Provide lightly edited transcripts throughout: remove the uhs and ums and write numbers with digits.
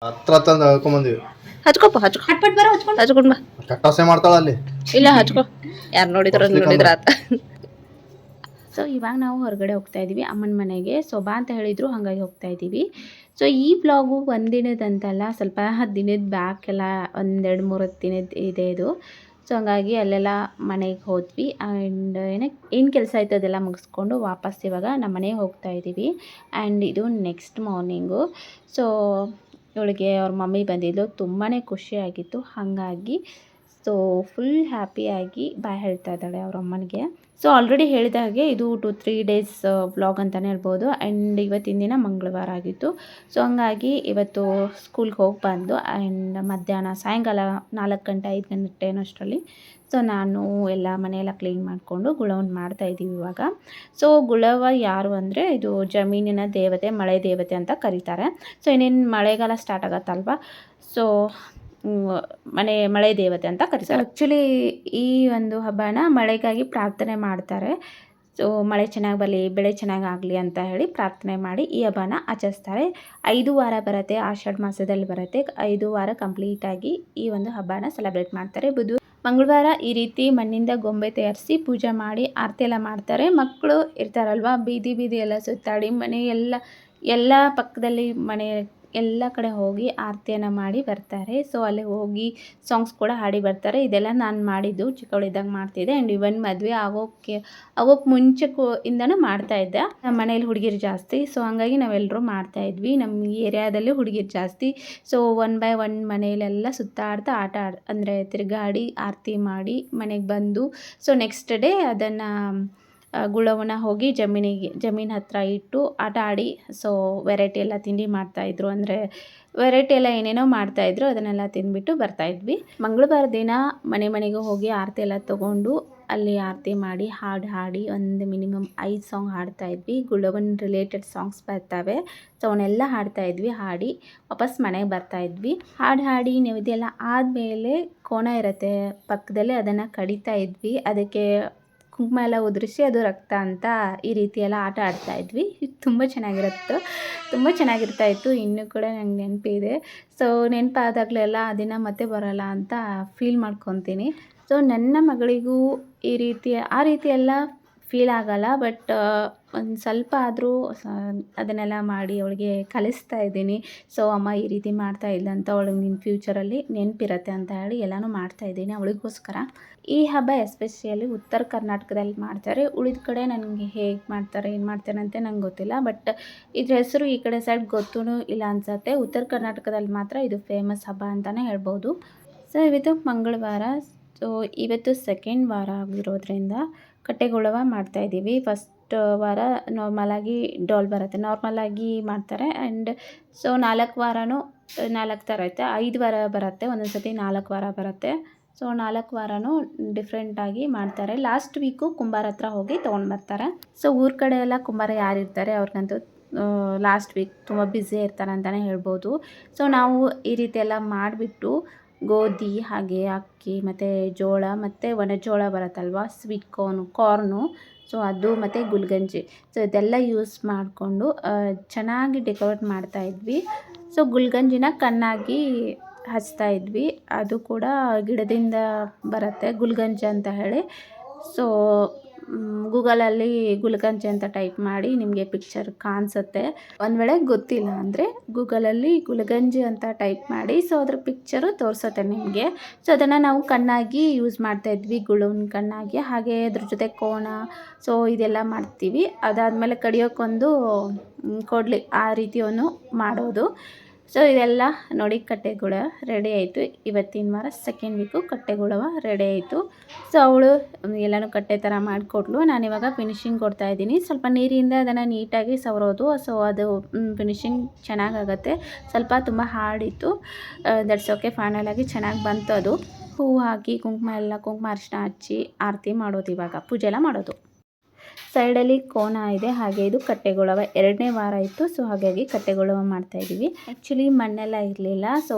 ಹತ್ರ ತಂದು ಹೇಳ್ಕೊಂಬಂದಿವಿ. ಹಚ್ಕೊಪ್ಪ ಹಚ್ಕೊ ಹಟ್ಪಟ್ ಬರೋ ಹಚ್ಕೊಂಡು ಹಚ್ಕೊಂಡ್ ಬಾ. ಕಟ್ಟಾಸೆ ಮಾಡ್ತಾಳ ಅಲ್ಲಿ. ಇಲ್ಲ ಹಚ್ಕೊ, ಯಾರು ನೋಡಿದ್ರ ಆತ. ಸೊ ಇವಾಗ ನಾವು ಹೊರಗಡೆ ಹೋಗ್ತಾ ಇದ್ದೀವಿ ಅಮ್ಮನ ಮನೆಗೆ. ಸೊ ಬಾ ಅಂತ ಹೇಳಿದ್ರು, ಹಾಗಾಗಿ ಹೋಗ್ತಾ ಇದ್ದೀವಿ. ಸೊ ಈ ಬ್ಲಾಗು ಒಂದಿನದಂತಲ್ಲ, ಸ್ವಲ್ಪ ದಿನದ ಬ್ಯಾಕ್ ಎಲ್ಲ 1-2-3 ದಿನದ ಇದೆ ಇದು. ಸೊ ಹಂಗಾಗಿ ಅಲ್ಲೆಲ್ಲ ಮನೆಗೆ ಹೋದ್ವಿ. ಆ್ಯಂಡ್ ಏನು ಕೆಲಸ ಆಯಿತು ಅದೆಲ್ಲ ಮುಗಿಸ್ಕೊಂಡು ವಾಪಸ್ ಇವಾಗ ನಮ್ಮ ಮನೆಗೆ ಹೋಗ್ತಾ ಇದ್ದೀವಿ. ಆ್ಯಂಡ್ ಇದು ನೆಕ್ಸ್ಟ್ ಮಾರ್ನಿಂಗು. ಸೊ ಇವಳಿಗೆ ಅವ್ರ ಮಮ್ಮಿ ಬಂದಿದ್ದು ತುಂಬಾ ಖುಷಿಯಾಗಿತ್ತು. ಹಾಗಾಗಿ ಸೊ ಫುಲ್ ಹ್ಯಾಪಿಯಾಗಿ ಬಾಯ್ ಹೇಳ್ತಾ ಇದ್ದಾಳೆ ಅವ್ರ ಅಮ್ಮನಿಗೆ. ಸೊ ಆಲ್ರೆಡಿ ಹೇಳಿದ ಹಾಗೆ ಇದು 2-3 ಡೇಸ್ ವ್ಲಾಗ್ ಅಂತಲೇ ಹೇಳ್ಬೋದು. ಆ್ಯಂಡ್ ಇವತ್ತಿನ ದಿನ ಮಂಗಳವಾರ ಆಗಿತ್ತು. ಸೊ ಹಂಗಾಗಿ ಇವತ್ತು ಸ್ಕೂಲ್ಗೆ ಹೋಗಿ ಬಂದು ಆ್ಯಂಡ್ ಮಧ್ಯಾಹ್ನ ಸಾಯಂಕಾಲ 4 ಗಂಟೆ 5 ಗಂಟೆ ಅಷ್ಟರಲ್ಲಿ ಸೊ ನಾನು ಎಲ್ಲ ಮನೆಯೆಲ್ಲ ಕ್ಲೀನ್ ಮಾಡಿಕೊಂಡು ಗುಳವನ್ನು ಮಾಡ್ತಾಯಿದ್ದೀವಿ ಇವಾಗ. ಸೊ ಗುಳವ ಯಾರು ಅಂದರೆ ಇದು ಜಮೀನಿನ ದೇವತೆ, ಮಳೆ ದೇವತೆ ಅಂತ ಕರೀತಾರೆ. ಸೊ ಇನ್ನೇನು ಮಳೆಗಾಲ ಸ್ಟಾರ್ಟ್ ಆಗತ್ತಲ್ವ, ಸೊ ಮಳೆ ದೇವತೆ ಅಂತ ಕರೀತಾರೆ. ಆ್ಯಕ್ಚುಲಿ ಈ ಒಂದು ಹಬ್ಬನ ಮಳೆಗಾಗಿ ಪ್ರಾರ್ಥನೆ ಮಾಡ್ತಾರೆ. ಸೊ ಮಳೆ ಚೆನ್ನಾಗಿ ಬರಲಿ, ಬೆಳೆ ಚೆನ್ನಾಗಾಗಲಿ ಅಂತ ಹೇಳಿ ಪ್ರಾರ್ಥನೆ ಮಾಡಿ ಈ ಹಬ್ಬನ ಆಚರಿಸ್ತಾರೆ. 5 ವಾರ ಬರುತ್ತೆ, ಆಷಾಢ ಮಾಸದಲ್ಲಿ ಬರುತ್ತೆ. 5 ವಾರ ಕಂಪ್ಲೀಟಾಗಿ ಈ ಒಂದು ಹಬ್ಬನ ಸೆಲೆಬ್ರೇಟ್ ಮಾಡ್ತಾರೆ. ಮಂಗಳವಾರ ಈ ರೀತಿ ಮಣ್ಣಿಂದ ಗೊಂಬೆ ತಯಾರಿಸಿ ಪೂಜೆ ಮಾಡಿ ಆರತಿ ಎಲ್ಲ ಮಾಡ್ತಾರೆ. ಮಕ್ಕಳು ಇರ್ತಾರಲ್ವ, ಬೀದಿ ಎಲ್ಲ ಸುತ್ತಾಡಿ ಮನೆ ಎಲ್ಲ ಪಕ್ಕದಲ್ಲಿ ಮನೆ ಎಲ್ಲ ಕಡೆ ಹೋಗಿ ಆರತಿಯನ್ನು ಮಾಡಿ ಬರ್ತಾರೆ. ಸೊ ಅಲ್ಲಿ ಹೋಗಿ ಸಾಂಗ್ಸ್ ಕೂಡ ಹಾಡಿ ಬರ್ತಾರೆ. ಇದೆಲ್ಲ ನಾನು ಮಾಡಿದ್ದು ಚಿಕ್ಕವಳಿದ್ದಾಗ ಮಾಡ್ತಿದ್ದೆ. ಆ್ಯಂಡ್ ಇವನ್ ಮದುವೆ ಆಗೋಕ್ಕೆ ಇಂದನೂ ಮಾಡ್ತಾಯಿದ್ದೆ. ನಮ್ಮ ಮನೇಲಿ ಹುಡುಗಿರು ಜಾಸ್ತಿ, ಸೊ ಹಂಗಾಗಿ ನಾವೆಲ್ಲರೂ ಮಾಡ್ತಾಯಿದ್ವಿ. ನಮ್ಮ ಏರಿಯಾದಲ್ಲಿ ಹುಡುಗಿರು ಜಾಸ್ತಿ. ಸೊ 1 by 1 ಮನೆಯಲ್ಲೆಲ್ಲ ಸುತ್ತಾಡ್ತಾ ಅಂದರೆ ತಿರುಗಾಡಿ ಆರತಿ ಮಾಡಿ ಮನೆಗೆ ಬಂದು ಸೊ ನೆಕ್ಸ್ಟ್ ಡೇ ಅದನ್ನು ಗುಳವನ್ನ ಹೋಗಿ ಜಮೀನು ಹತ್ರ ಇಟ್ಟು ಆಟ ಆಡಿ ಸೊ ವೆರೈಟಿ ಎಲ್ಲ ತಿಂಡಿ ಮಾಡ್ತಾಯಿದ್ರು. ಅಂದರೆ ವೆರೈಟಿ ಎಲ್ಲ ಏನೇನೋ ಮಾಡ್ತಾಯಿದ್ರು, ಅದನ್ನೆಲ್ಲ ತಿಂದ್ಬಿಟ್ಟು ಬರ್ತಾಯಿದ್ವಿ. ಮಂಗಳವಾರ ದಿನ ಮನೆಗೂ ಹೋಗಿ ಆರತಿ ಎಲ್ಲ ತೊಗೊಂಡು ಅಲ್ಲಿ ಆರತಿ ಮಾಡಿ ಹಾಡು ಹಾಡಿ ಒಂದು ಮಿನಿಮಮ್ 5 ಸಾಂಗ್ ಹಾಡ್ತಾಯಿದ್ವಿ. ಗುಳವನ್ ರಿಲೇಟೆಡ್ ಸಾಂಗ್ಸ್ ಬರ್ತವೆ, ಸೊ ಅವನ್ನೆಲ್ಲ ಹಾಡ್ತಾಯಿದ್ವಿ. ಹಾಡಿ ವಾಪಸ್ ಮನೆಗೆ ಬರ್ತಾಯಿದ್ವಿ. ಹಾಡಿ ನೈವೇದ್ಯ ಎಲ್ಲ ಆದಮೇಲೆ ಕೋಣ ಇರುತ್ತೆ ಪಕ್ಕದಲ್ಲಿ, ಅದನ್ನು ಕಡಿತಾ ಇದ್ವಿ. ಅದಕ್ಕೆ ಕುಂಕುಮ ಎಲ್ಲ ಉದುರಿಸಿ ಅದು ರಕ್ತ ಅಂತ ಈ ರೀತಿ ಎಲ್ಲ ಆಟ ಆಡ್ತಾಯಿದ್ವಿ. ಇದು ತುಂಬ ಚೆನ್ನಾಗಿರ್ತಾಯಿತ್ತು. ಇನ್ನೂ ಕೂಡ ನಂಗೆ ನೆನಪಿದೆ. ಸೊ ನೆನಪಾದಾಗಲೆಲ್ಲ ಆ ದಿನ ಮತ್ತೆ ಬರೋಲ್ಲ ಅಂತ ಫೀಲ್ ಮಾಡ್ಕೊತೀನಿ. ಸೊ ನನ್ನ ಮಗಳಿಗೂ ಆ ರೀತಿ ಎಲ್ಲ ಫೀಲ್ ಆಗಲ್ಲ, ಬಟ್ ಒಂದು ಸ್ವಲ್ಪ ಆದರೂ ಅದನ್ನೆಲ್ಲ ಮಾಡಿ ಅವಳಿಗೆ ಕಲಿಸ್ತಾ ಇದ್ದೀನಿ. ಸೊ ಅಮ್ಮ ಈ ರೀತಿ ಮಾಡ್ತಾ ಇಲ್ಲ ಅಂತ ಅವಳಿಗೆ ನಿನ್ನ ಫ್ಯೂಚರಲ್ಲಿ ನೆನಪಿರತ್ತೆ ಅಂತ ಹೇಳಿ ಎಲ್ಲನೂ ಮಾಡ್ತಾಯಿದ್ದೀನಿ ಅವಳಿಗೋಸ್ಕರ. ಈ ಹಬ್ಬ ಎಸ್ಪೆಷಲಿ ಉತ್ತರ ಕರ್ನಾಟಕದಲ್ಲಿ ಮಾಡ್ತಾರೆ. ಉಳಿದ ಕಡೆ ನನಗೆ ಹೇಗೆ ಮಾಡ್ತಾರೆ ಏನು ಮಾಡ್ತಾರೆ ಅಂತ ನಂಗೆ ಗೊತ್ತಿಲ್ಲ, ಬಟ್ ಇದ್ರ ಹೆಸರು ಈ ಕಡೆ ಸೈಡ್ ಗೊತ್ತೂ ಇಲ್ಲ ಅನಿಸುತ್ತೆ. ಉತ್ತರ ಕರ್ನಾಟಕದಲ್ಲಿ ಮಾತ್ರ ಇದು ಫೇಮಸ್ ಹಬ್ಬ ಅಂತಲೇ ಹೇಳ್ಬೋದು. ಸೊ ಇವತ್ತು ಮಂಗಳವಾರ, ಸೊ ಇವತ್ತು 2nd ವಾರ ಆಗಿರೋದ್ರಿಂದ ಕಟ್ಟೆಗುಳವ ಮಾಡ್ತಾಯಿದ್ದೀವಿ. ಫಸ್ಟ್ ವಾರ ನಾರ್ಮಲಾಗಿ ಡೋಲ್ ಬರುತ್ತೆ, ನಾರ್ಮಲಾಗಿ ಮಾಡ್ತಾರೆ. ಆ್ಯಂಡ್ ಸೊ 4 ವಾರನೂ 4 ಥರ ಇರುತ್ತೆ. 5 ವಾರ ಬರುತ್ತೆ, ಒಂದೊಂದು ಸತಿ 4 ವಾರ ಬರುತ್ತೆ. ಸೊ 4 ವಾರನೂ ಡಿಫ್ರೆಂಟಾಗಿ ಮಾಡ್ತಾರೆ. ಲಾಸ್ಟ್ ವೀಕು ಕುಂಬಾರ ಹತ್ರ ಹೋಗಿ ತೊಗೊಂಡು ಬರ್ತಾರೆ. ಸೊ ಊರ ಕಡೆ ಎಲ್ಲ ಕುಂಬಾರ ಯಾರಿರ್ತಾರೆ ಅವ್ರಿಗಂತೂ ಲಾಸ್ಟ್ ವೀಕ್ ತುಂಬ ಬ್ಯುಸಿ ಇರ್ತಾರೆ ಅಂತಲೇ ಹೇಳ್ಬೋದು. ಸೊ ನಾವು ಈ ರೀತಿ ಎಲ್ಲ ಮಾಡಿಬಿಟ್ಟು ಗೋಧಿ ಹಾಗೆ ಅಕ್ಕಿ ಮತ್ತು ಜೋಳ ಮತ್ತು ಒಣಜೋಳ ಬರುತ್ತಲ್ವ, ಸ್ವೀಟ್ ಕಾರ್ನು, ಸೊ ಅದು ಮತ್ತು ಗುಲ್ಗಂಜಿ, ಸೊ ಇದೆಲ್ಲ ಯೂಸ್ ಮಾಡಿಕೊಂಡು ಚೆನ್ನಾಗಿ ಡೆಕೋರೇಟ್ ಮಾಡ್ತಾಯಿದ್ವಿ. ಸೊ ಗುಲ್ಗಂಜಿನ ಕಣ್ಣಾಗಿ ಹಚ್ತಾಯಿದ್ವಿ. ಅದು ಕೂಡ ಗಿಡದಿಂದ ಬರುತ್ತೆ ಗುಲ್ಗಂಜಿ ಅಂತ ಹೇಳಿ. ಸೊ ಗೂಗಲಲ್ಲಿ ಗುಲ್ಗಂಜಿ ಅಂತ ಟೈಪ್ ಮಾಡಿ ನಿಮಗೆ ಪಿಕ್ಚರ್ ಕಾಣಿಸುತ್ತೆ. ಒಂದು ವೇಳೆ ಗೊತ್ತಿಲ್ಲ ಅಂದರೆ ಗೂಗಲಲ್ಲಿ ಗುಲ್ಗಂಜಿ ಅಂತ ಟೈಪ್ ಮಾಡಿ, ಸೊ ಅದ್ರ ಪಿಕ್ಚರು ತೋರಿಸುತ್ತೆ ನಿಮಗೆ. ಸೊ ಅದನ್ನು ನಾವು ಕಣ್ಣಾಗಿ ಯೂಸ್ ಮಾಡ್ತಾಯಿದ್ವಿ, ಗುಳವನ ಕಣ್ಣಾಗಿ. ಹಾಗೆ ಅದ್ರ ಜೊತೆ ಕೋಣ, ಸೊ ಇದೆಲ್ಲ ಮಾಡ್ತೀವಿ. ಅದಾದಮೇಲೆ ಕಡಿಯೋಕ್ಕೊಂದು ಕೊಡಲಿ ಆ ರೀತಿಯನ್ನು ಮಾಡೋದು. ಸೊ ಇದೆಲ್ಲ ನೋಡಿ ಕಟ್ಟೆಗುಳ ರೆಡಿ ಆಯಿತು. ಇವತ್ತಿನ ವಾರ 2nd ವೀಕು ಕಟ್ಟೆಗುಳವ ರೆಡಿ ಆಯಿತು. ಸೊ ಅವಳು ಎಲ್ಲನೂ ಕಟ್ಟೆ ಥರ ಮಾಡಿಕೊಟ್ಲು. ನಾನಿವಾಗ ಫಿನಿಶಿಂಗ್ ಕೊಡ್ತಾಯಿದ್ದೀನಿ. ಸ್ವಲ್ಪ ನೀರಿಂದ ಅದನ್ನು ನೀಟಾಗಿ ಸವರೋದು, ಸೊ ಅದು ಫಿನಿಶಿಂಗ್ ಚೆನ್ನಾಗಾಗತ್ತೆ. ಸ್ವಲ್ಪ ತುಂಬ ಹಾರ್ಡಿತ್ತು, ದಟ್ಸ್ ಓಕೆ. ಫೈನಲಾಗಿ ಚೆನ್ನಾಗಿ ಬಂತು ಅದು. ಹೂವು ಹಾಕಿ ಕುಂಕುಮ ಅರಿಶಿನ ಹಚ್ಚಿ ಆರತಿ ಮಾಡೋದು, ಇವಾಗ ಪೂಜೆ ಎಲ್ಲ ಮಾಡೋದು. ಸೈಡಲ್ಲಿ ಕೋನ ಇದೆ. ಹಾಗೆ ಇದು ಕಟ್ಟೆಗುಳವ 2ನೇ ವಾರ ಇತ್ತು. ಸೊ ಹಾಗಾಗಿ ಕಟ್ಟೆಗುಳವ ಮಾಡ್ತಾಯಿದ್ದೀವಿ. ಆ್ಯಕ್ಚುಲಿ ಮಣ್ಣೆಲ್ಲ ಇರಲಿಲ್ಲ, ಸೊ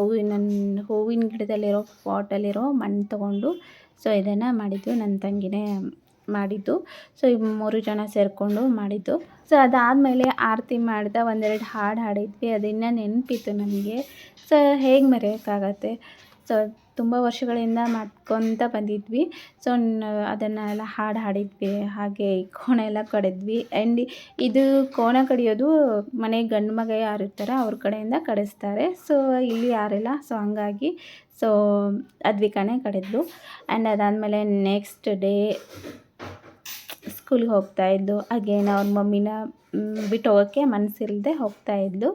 ಹೂವಿನ ಗಿಡದಲ್ಲಿರೋ ಪಾಟಲ್ಲಿರೋ ಮಣ್ಣು ತೊಗೊಂಡು ಸೊ ಇದನ್ನು ಮಾಡಿದ್ವಿ. ನನ್ನ ತಂಗಿನೇ ಮಾಡಿದ್ದು. ಸೊ ಈ 3 ಜನ ಸೇರಿಕೊಂಡು ಮಾಡಿದ್ದು. ಸೊ ಅದಾದಮೇಲೆ ಆರತಿ ಮಾಡ್ದೆ, ಒಂದೆರಡು ಹಾಡು ಹಾಡಿದ್ವಿ. ಅದು ಇನ್ನೂ ನೆನಪಿತ್ತು ನನಗೆ. ಸೊ ಹೇಗೆ ಮರೆಯೋಕ್ಕಾಗತ್ತೆ. ಸೊ ತುಂಬ ವರ್ಷಗಳಿಂದ ಮಾಡ್ಕೊತ ಬಂದಿದ್ವಿ. ಸೊ ಅದನ್ನೆಲ್ಲ ಹಾಡು ಹಾಡಿದ್ವಿ. ಹಾಗೆ ಕೋಣ ಎಲ್ಲ ಕಡಿದ್ವಿ. ಆ್ಯಂಡ್ ಇದು ಕೋಣ ಕಡಿಯೋದು ಮನೆಗೆ ಗಂಡು ಮಗ ಯಾರು ಇರ್ತಾರೆ ಅವ್ರ ಕಡೆಯಿಂದ ಕಡಿಸ್ತಾರೆ. ಸೊ ಇಲ್ಲಿ ಯಾರಿಲ್ಲ. ಸೊ ಹಂಗಾಗಿ ಸೊ ಅದ್ವಿಕಾನೇ ಕಡಿದ್ಲು. ಆ್ಯಂಡ್ ಅದಾದಮೇಲೆ ನೆಕ್ಸ್ಟ್ ಡೇ ಸ್ಕೂಲಿಗೆ ಹೋಗ್ತಾಯಿದ್ಲು. ಅಗೇನ್ ಅವ್ರ ಮಮ್ಮಿನ ಬಿಟ್ಟು ಹೋಗೋಕ್ಕೆ ಮನಸ್ಸಿಲ್ಲದೆ ಹೋಗ್ತಾಯಿದ್ಲು.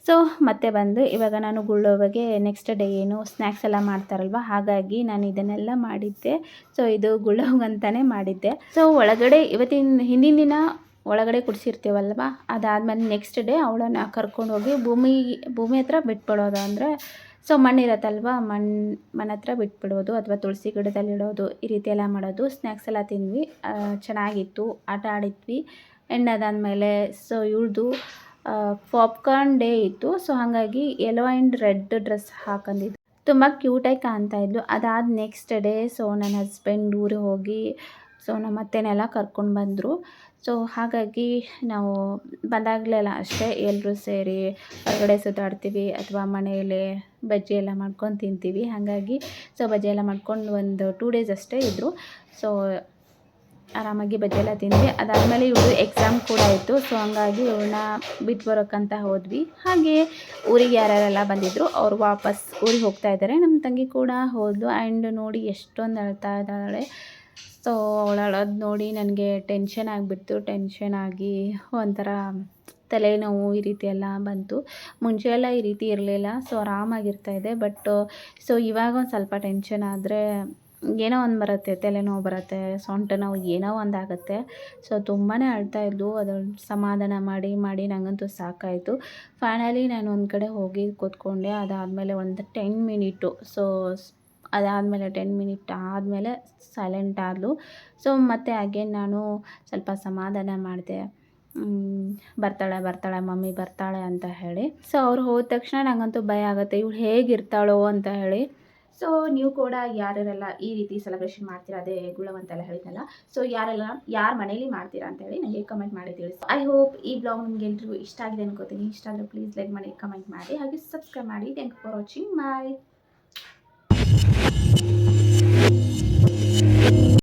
ಸೊ ಮತ್ತೆ ಬಂದು ಇವಾಗ ನಾನು ಗುಳ್ಳೋವಾಗೆ ನೆಕ್ಸ್ಟ್ ಡೇ ಏನು ಸ್ನ್ಯಾಕ್ಸ್ ಎಲ್ಲ ಮಾಡ್ತಾರಲ್ವ, ಹಾಗಾಗಿ ನಾನು ಇದನ್ನೆಲ್ಲ ಮಾಡಿದ್ದೆ. ಸೊ ಇದು ಗುಳ್ಳೋಗಂತಲೇ ಮಾಡಿದ್ದೆ. ಸೊ ಒಳಗಡೆ ಹಿಂದಿನ ದಿನ ಒಳಗಡೆ ಕುಡಿಸಿರ್ತೀವಲ್ವ, ಅದಾದಮೇಲೆ ನೆಕ್ಸ್ಟ್ ಡೇ ಅವಳನ್ನು ಕರ್ಕೊಂಡೋಗಿ ಭೂಮಿ ಹತ್ರ ಬಿಟ್ಬಿಡೋದು. ಅಂದರೆ ಸೊ ಮಣ್ಣಿರತ್ತಲ್ವ, ಮಣ್ಣು ಹತ್ರ ಬಿಟ್ಬಿಡೋದು ಅಥವಾ ತುಳಸಿ ಗಿಡದಲ್ಲಿ ಇಡೋದು, ಈ ರೀತಿ ಎಲ್ಲ ಮಾಡೋದು. ಸ್ನ್ಯಾಕ್ಸ್ ಎಲ್ಲ ತಿಂದ್ವಿ, ಚೆನ್ನಾಗಿತ್ತು, ಆಟ ಆಡಿದ್ವಿ. ಆ್ಯಂಡ್ ಅದಾದಮೇಲೆ ಸೊ ಇವ್ಳದು ಪಾಪ್ಕಾರ್ನ್ ಡೇ ಇತ್ತು. ಸೊ ಹಾಗಾಗಿ ಯೆಲ್ಲೋ ಆ್ಯಂಡ್ ರೆಡ್ ಡ್ರೆಸ್ ಹಾಕೊಂಡಿದ್ದು ತುಂಬ ಕ್ಯೂಟಾಗಿ ಕಾಣ್ತಾಯಿದ್ಲು. ಅದಾದ ನೆಕ್ಸ್ಟ್ ಡೇ ಸೊ ನನ್ನ ಹಸ್ಬೆಂಡ್ ಊರಿಗೆ ಹೋಗಿ ಸೊ ನಮ್ಮ ಅತ್ತೆನೆಲ್ಲ ಕರ್ಕೊಂಡು ಬಂದರು. ಸೊ ಹಾಗಾಗಿ ನಾವು ಬಂದಾಗಲೆಲ್ಲ ಅಷ್ಟೇ ಎಲ್ಲರೂ ಸೇರಿ ಹೊರಗಡೆ ಸುತ್ತಾಡ್ತೀವಿ ಅಥವಾ ಮನೆಯಲ್ಲೇ ಬಜ್ಜಿ ಎಲ್ಲ ಮಾಡ್ಕೊಂಡು ತಿಂತೀವಿ. ಹಾಗಾಗಿ ಸೊ ಬಜ್ಜಿ ಎಲ್ಲ ಮಾಡ್ಕೊಂಡು ಒಂದು 2 ಡೇಸ್ ಅಷ್ಟೇ ಇದ್ದರು. ಸೊ ಆರಾಮಾಗಿ ಬಜ್ಜಿ ಎಲ್ಲ ತಿಂದ್ವಿ. ಅದಾದಮೇಲೆ ಇವಳು ಎಕ್ಸಾಮ್ ಕೂಡ ಇತ್ತು. ಸೊ ಹಂಗಾಗಿ ಇವಳನ್ನ ಬಿಟ್ಟು ಬರೋಕ್ಕಂತ ಹೋದ್ವಿ. ಹಾಗೆ ಊರಿಗೆ ಯಾರ್ಯಾರೆಲ್ಲ ಬಂದಿದ್ದರು ಅವ್ರು ವಾಪಸ್ ಊರಿಗೆ ಹೋಗ್ತಾ ಇದ್ದಾರೆ. ನಮ್ಮ ತಂಗಿ ಕೂಡ ಹೋದ್ಲು. ಆ್ಯಂಡ್ ನೋಡಿ ಎಷ್ಟೊಂದು ಅಳ್ತಾ ಇದ್ದಾಳೆ. ಸೊ ಅವಳು ಅಳೋದು ನೋಡಿ ನನಗೆ ಟೆನ್ಷನ್ ಆಗಿಬಿಡ್ತು. ಟೆನ್ಷನ್ ಆಗಿ ಒಂಥರ ತಲೆನೋವು ಈ ರೀತಿ ಎಲ್ಲ ಬಂತು. ಮುಂಚೆ ಎಲ್ಲ ಈ ರೀತಿ ಇರಲಿಲ್ಲ. ಸೊ ಆರಾಮಾಗಿರ್ತಾಯಿದೆ. ಬಟ್ ಸೊ ಇವಾಗ ಒಂದು ಸ್ವಲ್ಪ ಟೆನ್ಷನ್ ಆದರೆ ಏನೋ ಒಂದು ಬರುತ್ತೆ, ತಲೆನೋವು ಬರುತ್ತೆ, ಸೊಂಟ ನೋವು ಏನೋ ಒಂದು ಆಗುತ್ತೆ. ಸೊ ತುಂಬಾ ಅಳ್ತಾಯಿದ್ಲು. ಅದನ್ನು ಸಮಾಧಾನ ಮಾಡಿ ನನಗಂತೂ ಸಾಕಾಯಿತು. ಫೈನಲಿ ನಾನು ಒಂದು ಕಡೆ ಹೋಗಿ ಕೂತ್ಕೊಂಡೆ. ಅದಾದಮೇಲೆ ಒಂದು 10 ಮಿನಿಟು ಸೊ ಅದಾದಮೇಲೆ 10 ಮಿನಿಟ್ ಆದಮೇಲೆ ಸೈಲೆಂಟ್ ಆದಳು. ಸೊ ಮತ್ತೆ ಅಗೇನ್ ನಾನು ಸ್ವಲ್ಪ ಸಮಾಧಾನ ಮಾಡಿದೆ. ಬರ್ತಾಳೆ ಮಮ್ಮಿ ಬರ್ತಾಳೆ ಅಂತ ಹೇಳಿ. ಸೊ ಅವ್ರು ಹೋದ ತಕ್ಷಣ ನನಗಂತೂ ಭಯ ಆಗುತ್ತೆ, ಇವಳು ಹೇಗಿರ್ತಾಳೋ ಅಂತ ಹೇಳಿ. ಸೊ ನೀವು ಕೂಡ ಯಾರೆಲ್ಲ ಈ ರೀತಿ ಸೆಲೆಬ್ರೇಷನ್ ಮಾಡ್ತೀರಾ, ಅದೇ ಗುಳವ್ ಅಂತೆಲ್ಲ ಹೇಳಿದ್ನಲ್ಲ, ಸೊ ಯಾರ ಮನೇಲಿ ಮಾಡ್ತೀರಾ ಅಂತ ಹೇಳಿ ನನಗೆ ಕಮೆಂಟ್ ಮಾಡಿ ತಿಳಿಸಿ. ಐ ಹೋಪ್ ಈ ಬ್ಲಾಗ್ ನಿಮ್ಗೆ ಎಲ್ರಿಗೂ ಇಷ್ಟ ಆಗಿದೆ ಅನ್ಕೋತೀನಿ. ಇಷ್ಟ ಆದರೆ ಪ್ಲೀಸ್ ಲೈಕ್ ಮಾಡಿ, ಕಮೆಂಟ್ ಮಾಡಿ, ಹಾಗೆ ಸಬ್ಸ್ಕ್ರೈಬ್ ಮಾಡಿ. Thank you for watching. Bye.